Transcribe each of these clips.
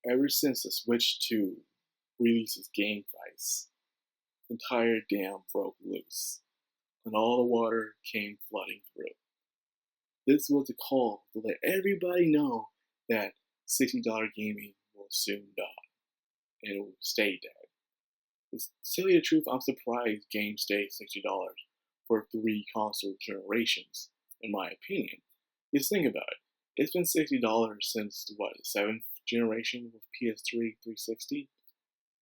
Ever since the Switch 2 released its game price, the entire dam broke loose, and all the water came flooding through. This was a call to let everybody know that $60 gaming will soon die, and it will stay dead. To tell you the truth, I'm surprised games stay $60 for 3 console generations, in my opinion. Just think about it. It's been $60 since what, the 7th generation with PS3 360,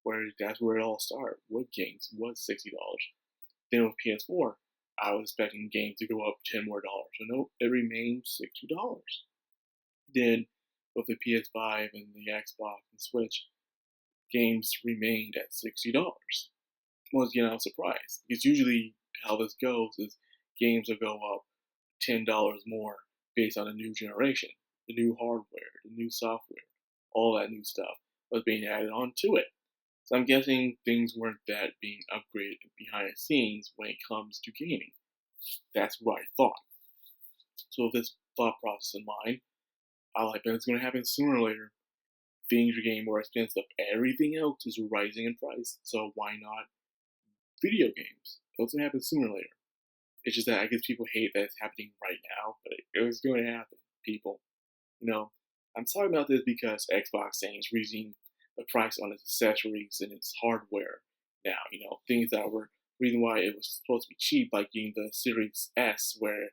where that's where it all started. What games was $60? Then with PS4, I was expecting games to go up $10 more. So nope, it remained $60. Then with the PS5 and the Xbox and Switch, games remained at $60. Once again, I was surprised because usually how this goes is games will go up $10 more based on the new generation, the new hardware, the new software, all that new stuff was being added on to it. So I'm guessing things weren't that being upgraded behind the scenes when it comes to gaming. That's what I thought. So with this thought process in mind, I like that it's going to happen sooner or later. Things are getting more expensive. Everything else is rising in price. So why not video games? It's going to happen sooner or later. It's just that I guess people hate that it's happening right now, but it was going to happen, people. I'm talking about this because Xbox saying is raising the price on its accessories and its hardware now. Things that were the reason why it was supposed to be cheap, like getting the Series S, where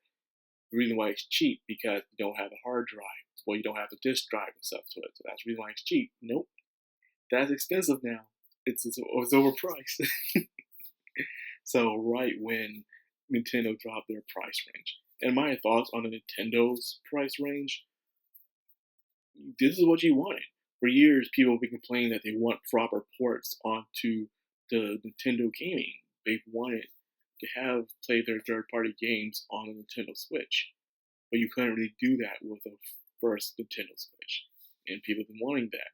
the reason why it's cheap because you don't have a hard drive. Well, you don't have the disk drive and stuff to it, so that's the reason why it's cheap. Nope, that's expensive now. It's overpriced. So right when Nintendo dropped their price range, and my thoughts on the Nintendo's price range, this is what you wanted. For years, people have been complaining that they want proper ports onto the Nintendo gaming. They've wanted to have play their third-party games on the Nintendo Switch, but you couldn't really do that with the first Nintendo Switch, and people have been wanting that.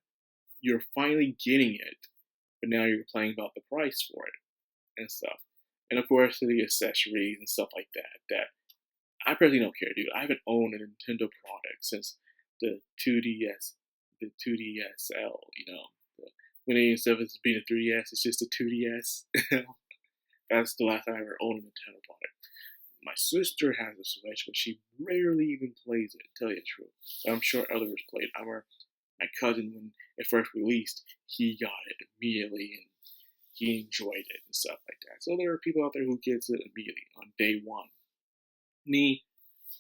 You're finally getting it, but now you're complaining about the price for it and stuff. And of course, the accessories and stuff like that I personally don't care, dude. I haven't owned a Nintendo product since the 2DS, the 2DSL, when instead of it being a 3DS, it's just a 2DS. That's the last time I ever owned a Nintendo product. My sister has a Switch, but she rarely even plays it, to tell you the truth. But I'm sure others played. I remember my cousin, when it first released, he got it immediately, and he enjoyed it and stuff like that. So there are people out there who gets it immediately on day one. Me,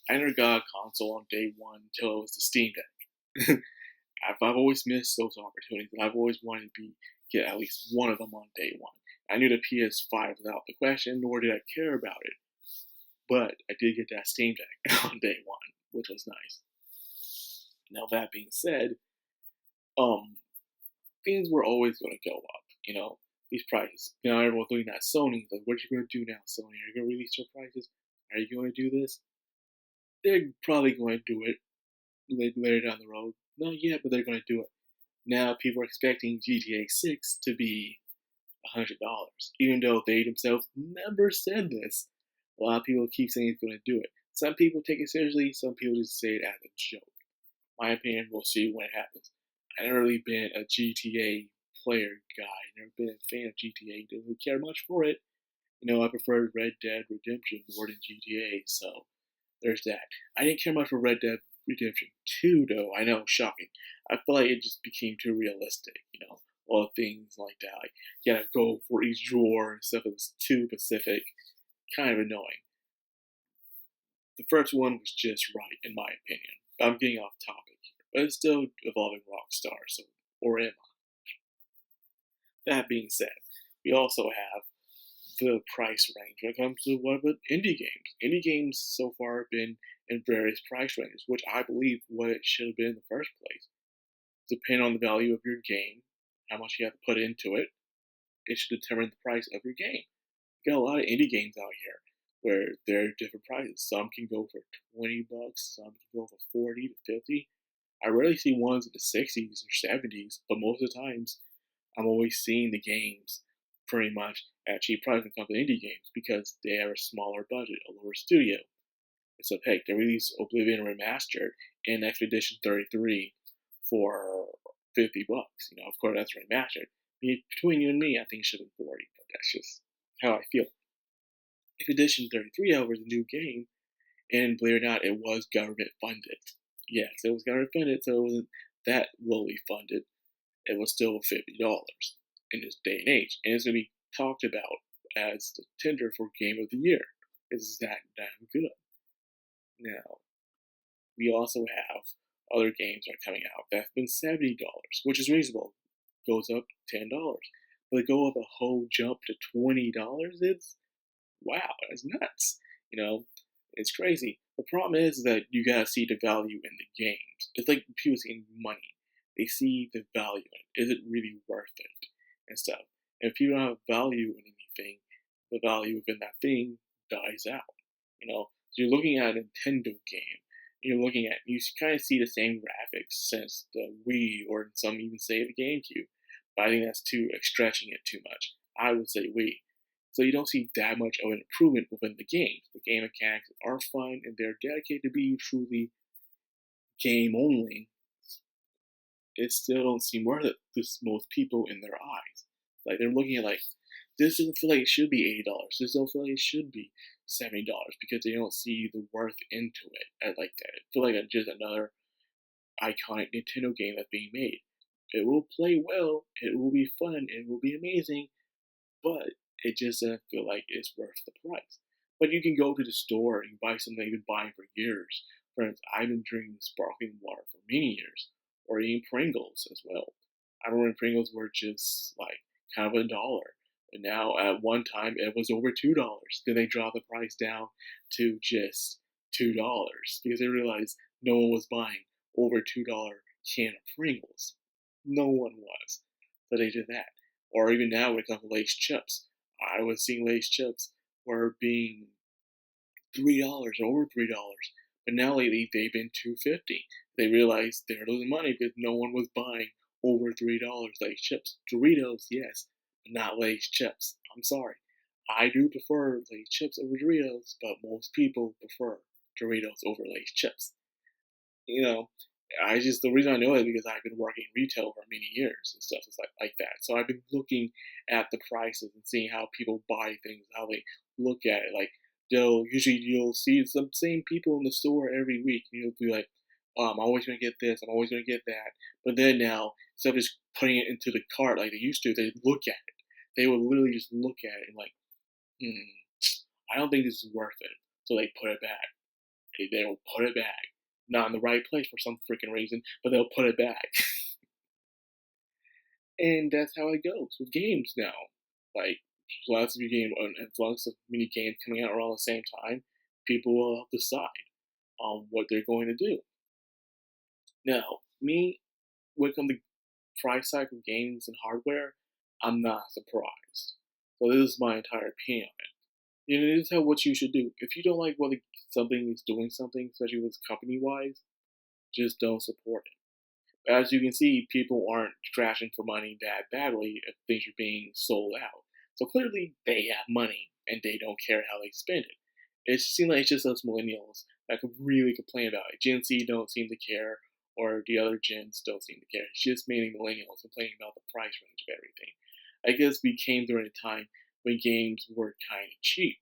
I never got a console on day one until it was the Steam Deck. I've always missed those opportunities, and I've always wanted to get at least one of them on day one. I knew the PS5 was out the question, nor did I care about it. But I did get that Steam Deck on day one, which was nice. Now that being said, things were always going to go up, these prices. Now everyone's looking at Sony, like, what are you going to do now, Sony? Are you going to release your prices? Are you going to do this? They're probably going to do it later down the road. Not yet, but they're going to do it. Now people are expecting GTA 6 to be $100, even though they themselves never said this. A lot of people keep saying it's going to do it. Some people take it seriously, some people just say it as a joke. My opinion, we'll see when it happens. I've never really been a GTA player guy. Never been a fan of GTA. Didn't really care much for it. I preferred Red Dead Redemption more than GTA, so there's that. I didn't care much for Red Dead Redemption 2, though. I know, shocking. I feel like it just became too realistic, all the things like that. Like, you gotta go for each drawer and stuff. It was too specific. Kind of annoying. The first one was just right, in my opinion. I'm getting off topic here, but it's still evolving Rockstar, so, or am I? That being said, we also have the price range when it comes to what about indie games. Indie games so far have been in various price ranges, which I believe what it should have been in the first place. Depending on the value of your game, how much you have to put into it, it should determine the price of your game. You got a lot of indie games out here where there are different prices. Some can go for $20, some can go for 40 to 50. I rarely see ones in the 60s or 70s, but most of the times I'm always seeing the games pretty much at cheap price when it comes to indie games because they have a smaller budget, a lower studio. So heck, they released Oblivion Remastered in Expedition 33 for $50. Of course, that's remastered. Between you and me, I think it should have been 40, but that's just how I feel. In addition, 33 hours, a new game, and believe it or not, it was government funded. Yes, it was government funded, so it wasn't that lowly funded. It was still $50 in this day and age, and it's going to be talked about as the tender for Game of the Year. It's that damn good. Now, we also have other games that are coming out that's been $70, which is reasonable. Goes up $10, but to go up a whole jump to $20, it's wow, that's nuts. It's crazy. The problem is that you gotta see the value in the games. It's like people seeing money. They see the value in it. Is it really worth it? And stuff. And if you don't have value in anything, the value within that thing dies out. So you're looking at a Nintendo game. You kind of see the same graphics since the Wii, or some even say the GameCube. But I think that's stretching it too much. I would say Wii. So you don't see that much of an improvement within the games. The game mechanics are fun, and they're dedicated to be truly game only. It still don't seem worth it to most people in their eyes. Like, they're looking at this doesn't feel like it should be $80. This doesn't feel like it should be $70, because they don't see the worth into it like that. It feels like it's just another iconic Nintendo game that's being made. It will play well, it will be fun, it will be amazing, but it just doesn't feel like it's worth the price. But you can go to the store and buy something you've been buying for years. For instance, I've been drinking sparkling water for many years, or eating Pringles as well. I remember Pringles were just kind of $1. And now at one time it was over $2. Then they dropped the price down to just $2 because they realized no one was buying over $2 can of Pringles. No one was. So they did that. Or even now when it comes to Lay's chips. I was seeing Lay's chips were being $3, over $3. But now lately they've been $2.50. They realized they're losing money because no one was buying over $3 Lay's chips. Doritos, yes, but not Lay's chips. I'm sorry. I do prefer Lay's chips over Doritos, but most people prefer Doritos over Lay's chips. The reason I know it is because I've been working in retail for many years and stuff like that. So I've been looking at the prices and seeing how people buy things, how they look at it. You'll see some same people in the store every week. And you'll be like, oh, I'm always going to get this, I'm always going to get that. But then now, instead of just putting it into the cart like they used to, they look at it. They would literally just look at it and I don't think this is worth it. So they put it back. They will put it back. Not in the right place for some freaking reason, but they'll put it back. And that's how it goes with games now. Lots of influx of mini games coming out around the same time, people will decide on what they're going to do. Now, when it comes to price tag of games and hardware, I'm not surprised. So this is my entire opinion on it. This is what you should do. If you don't like whether something is doing something, especially with company-wise, just don't support it. But as you can see, people aren't trashing for money that badly if things are being sold out. So clearly, they have money, and they don't care how they spend it. It seems like it's just us millennials that could really complain about it. Gen Z don't seem to care, or the other gens don't seem to care. It's just mainly millennials complaining about the price range of everything. I guess we came during a time when games were kind of cheap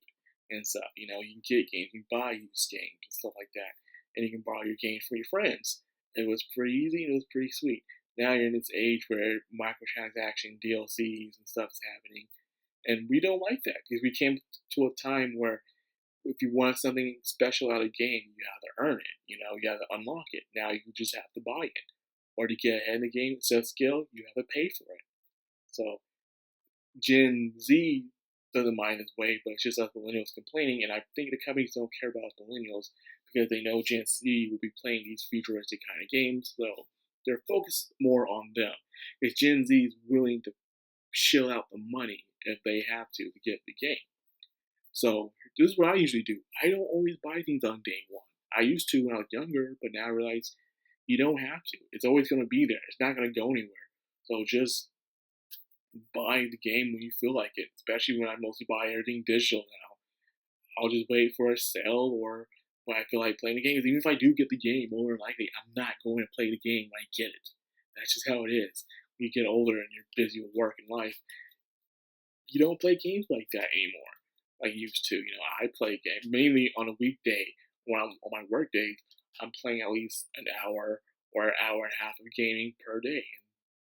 and stuff. You can get games, you can buy used games and stuff like that, and you can borrow your games for your friends. It was pretty easy, it was pretty sweet. Now you're in this age where microtransaction DLCs and stuff is happening, and we don't like that because we came to a time where if you want something special out of a game, you have to earn it. You have to unlock it. Now you just have to buy it, or to get ahead in the game, set skill, you have to pay for it. So Gen Z doesn't mind this way, but it's just us millennials complaining, and I think the companies don't care about us millennials because they know Gen Z will be playing these futuristic kind of games, so they're focused more on them. Because Gen Z is willing to shell out the money if they have to get the game. So this is what I usually do. I don't always buy things on day one. I used to when I was younger, but now I realize you don't have to. It's always going to be there. It's not going to go anywhere. So just buy the game when you feel like it, especially when I mostly buy everything digital now. I'll just wait for a sale or when I feel like playing the game. Even if I do get the game, more than likely, I'm not going to play the game when I get it. That's just how it is. When you get older and you're busy with work and life, you don't play games like that anymore, like you used to. I play games mainly on a weekday. When I'm on my work days, I'm playing at least an hour or an hour and a half of gaming per day,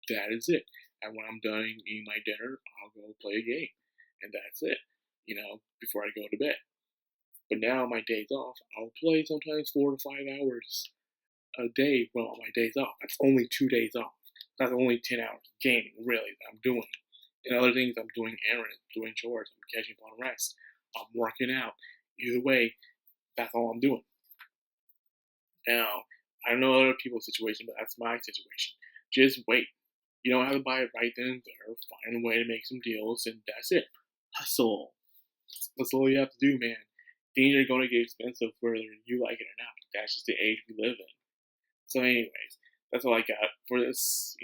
and that is it. And when I'm done eating my dinner, I'll go play a game, and that's it. Before I go to bed. But now on my days off, I'll play sometimes 4 to 5 hours a day. Well, on my days off, that's only 2 days off. That's only 10 hours of gaming, really, that I'm doing. And other things, I'm doing errands, doing chores, I'm catching up on rest, I'm working out. Either way, that's all I'm doing. Now, I don't know other people's situation, but that's my situation. Just wait. You don't have to buy it right then and there. Find a way to make some deals, and that's it. Hustle. That's all you have to do, man. Things are going to get expensive whether you like it or not. That's just the age we live in. So, anyways, that's all I got for this.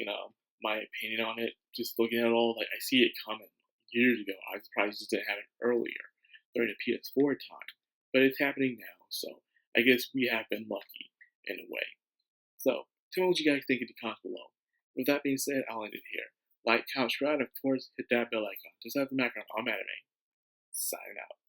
My opinion on it. Just looking at it all, like I see it coming years ago. I was surprised it just didn't happen earlier during the PS4 time, but it's happening now. So I guess we have been lucky in a way. So tell me what you guys think in the comments below. With that being said, I'll end it here. Like, comment, subscribe, and of course, hit that bell icon. Just have the background. I'm Anime. Signing out.